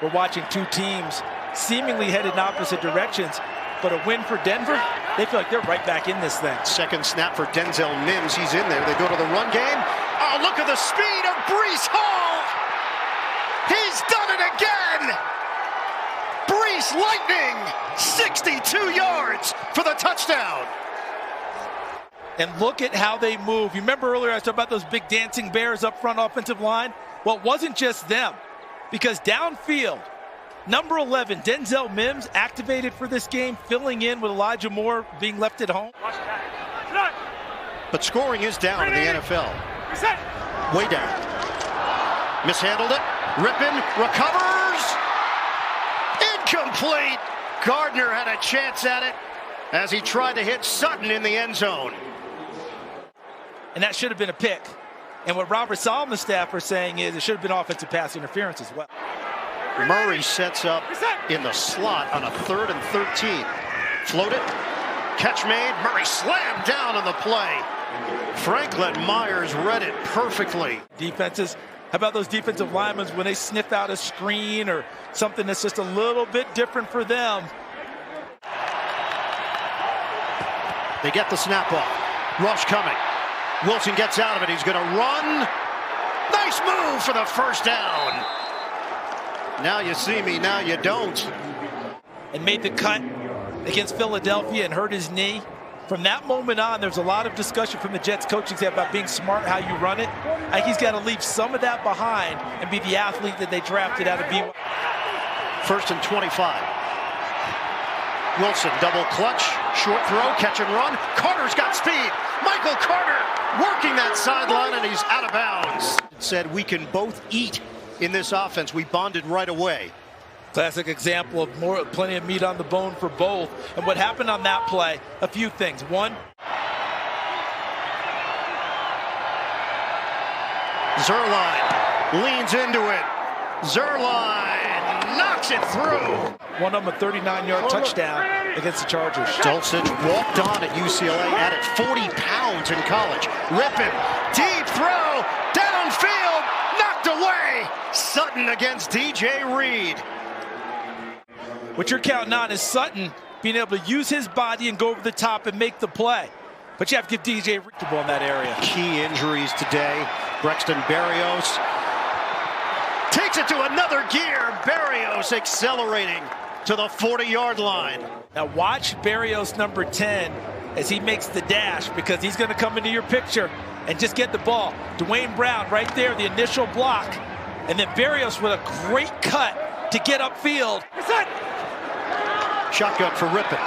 We're watching two teams seemingly headed in opposite directions, but a win for Denver, they feel like they're right back in this thing. Second snap for Denzel Mims. He's in there. They go to the run game. Oh, look at the speed of Breece Hall. He's done it again. Breece Lightning, 62 yards for the touchdown. And look at how they move. You remember earlier I was talking about those big dancing bears up front offensive line? Well, it wasn't just them, because downfield, number 11, Denzel Mims, activated for this game, filling in with Elijah Moore being left at home. But scoring is down in the NFL. Way down. Mishandled it. Rippin recovers. Incomplete. Gardner had a chance at it as he tried to hit Sutton in the end zone. And that should have been a pick. And what Robert Solomon's staff are saying is it should have been offensive pass interference as well. Murray sets up in the slot on a 3rd and 13. Float it. Catch made. Murray slammed down on the play. Franklin Myers read it perfectly. Defenses, how about those defensive linemen when they sniff out a screen or something that's just a little bit different for them? They get the snap off. Rush coming. Wilson gets out of it. He's going to run. Nice move for the first down. Now you see me, now you don't. And made the cut against Philadelphia and hurt his knee. From that moment on, there's a lot of discussion from the Jets coaching staff about being smart how you run it. I think he's got to leave some of that behind and be the athlete that they drafted out of BYU. 1st and 25. Wilson double clutch, short throw, catch and run. Carter's got speed. Michael Carter working that sideline, and he's out of bounds. It said we can both eat in this offense. We bonded right away. Classic example of plenty of meat on the bone for both. And what happened on that play, a few things. One, Zuerlein leans into it. Zuerlein knocks it through. One of them a 39-yard touchdown against the Chargers. Dulcich walked on at UCLA, added 40 pounds in college. Rippin, deep throw, downfield, knocked away. Sutton against DJ Reed. What you're counting on is Sutton being able to use his body and go over the top and make the play. But you have to give DJ Reed the ball in that area. Key injuries today. Braxton Berrios takes it to another gear. Berrios accelerating to the 40-yard line. Now watch Berrios, number 10, as he makes the dash, because he's going to come into your picture and just get the ball. Dwayne Brown right there, the initial block. And then Berrios with a great cut to get upfield. Shotgun for Rippin.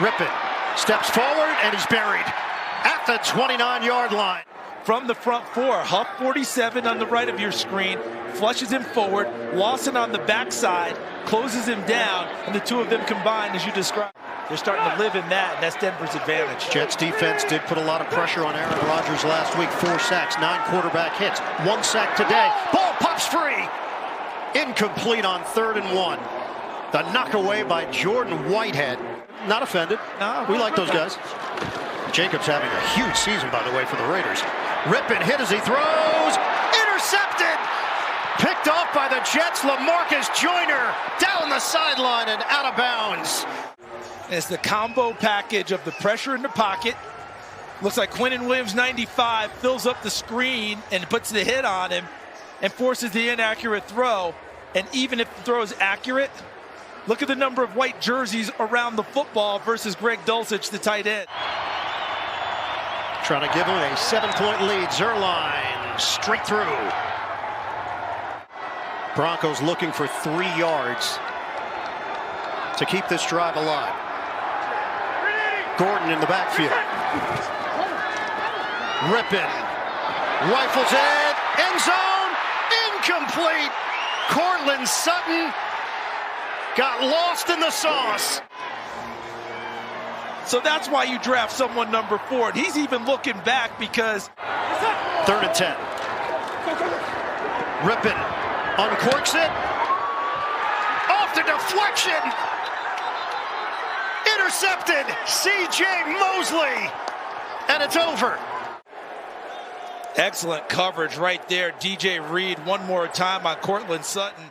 Rippin steps forward, and he's buried at the 29-yard line. From the front four, Huff 47 on the right of your screen, flushes him forward. Lawson on the backside, closes him down, and the two of them combined, as you described. They're starting to live in that, and that's Denver's advantage. Jets defense did put a lot of pressure on Aaron Rodgers last week. 4 sacks, 9 quarterback hits, 1 sack today. Ball pops free. Incomplete on 3rd and 1. The knockaway by Jordan Whitehead. Not offended. No, we like those guys. Jacobs having a huge season, by the way, for the Raiders. Rippin hit as he throws. Intercepted. Picked off by the Jets. LaMarcus Joyner down the sideline and out of bounds. It's the combo package of the pressure in the pocket. Looks like Quinnen Williams, 95, fills up the screen and puts the hit on him and forces the inaccurate throw. And even if the throw is accurate, look at the number of white jerseys around the football versus Greg Dulcich, the tight end. Trying to give him a 7-point lead. Zuerlein straight through. Broncos looking for 3 yards to keep this drive alive. Gordon in the backfield. Rippin rifles it. End zone. Incomplete. Cortland Sutton got lost in the sauce. So that's why you draft someone number 4. And he's even looking back because 3rd and 10. Rippin uncorks it. Off the deflection. Intercepted. C.J. Mosley. And it's over. Excellent coverage right there. DJ Reed one more time on Cortland Sutton.